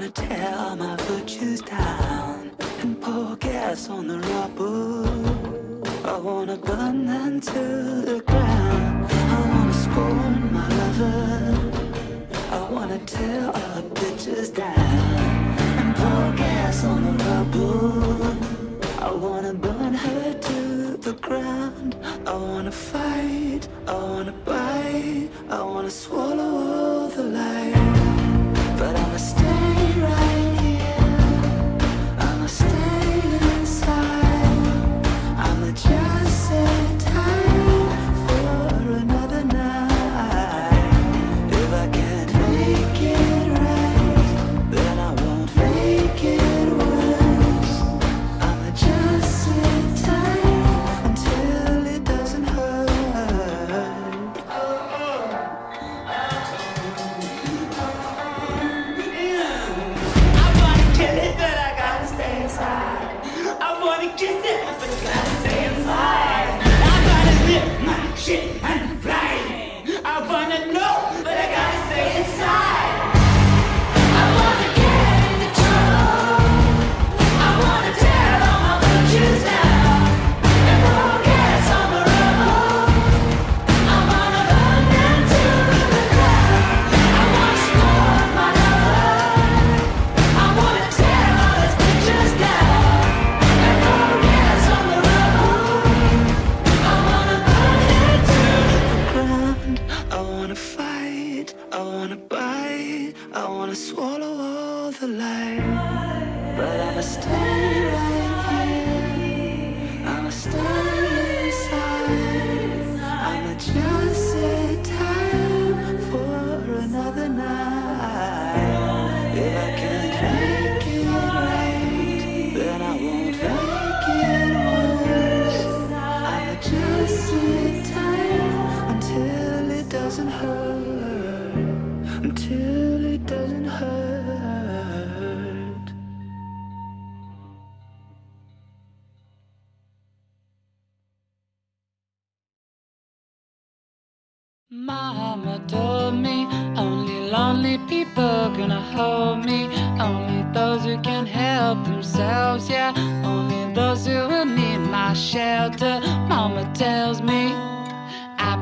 wanna tear all my virtues down and pour gas on the rubble. I wanna burn them to the ground. I wanna scorn my lover. I wanna tear all the bitches down and pour gas on the rubble. I wanna burn her to the ground. I wanna fight, I wanna bite, I wanna swallow all the light. But I'ma stay right here, I'ma stay inside. I'ma just set time for another night. If I can't make it right, then I won't make it worse. I'ma just sit tight until it doesn't hurt. I wanna kill it, but I gotta stay inside. I wanna kiss it, but I gotta stay inside. I gotta live my shit and fly. I wanna know, but I gotta stay inside. I wanna get into trouble. I wanna tear all my virtues down and pour gas on the rubble. I wanna burn them to the ground. I wanna scorn my lover. I wanna tear all these pictures down and pour gas on the rubble. I wanna burn it to the ground. I wanna fight, I wanna bite, I wanna swallow all the light. But I'ma stay right here, I'ma stay inside. I'ma just sit tight for another night. If I can't make it right, then I won't make it worse. I'ma just sit tight until it doesn't hurt, until it doesn't hurt. Mama told me only lonely people gonna hold me. Only those who can help themselves, yeah. Only those who will need my shelter. Mama tells me I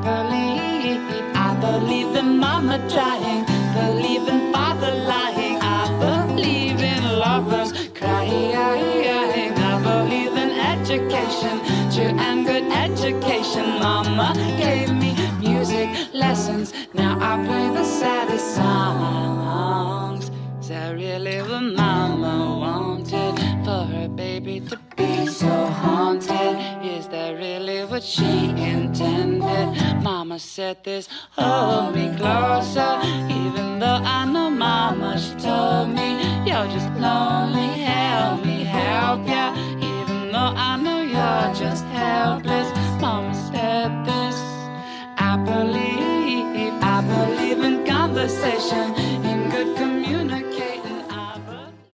believe in mama trying, believe in father lying. I believe in lovers crying. I believe in education, true and good education. Mama gave me music lessons, now I play the saddest songs. Is that really what mama wanted? For her baby to be so haunted? Is that really what she intended? Mama said this, hold me closer. Even though I know mama, she told me, you're just lonely, help me help ya. Even though I know you're just helpless, mama said this. I believe in conversation.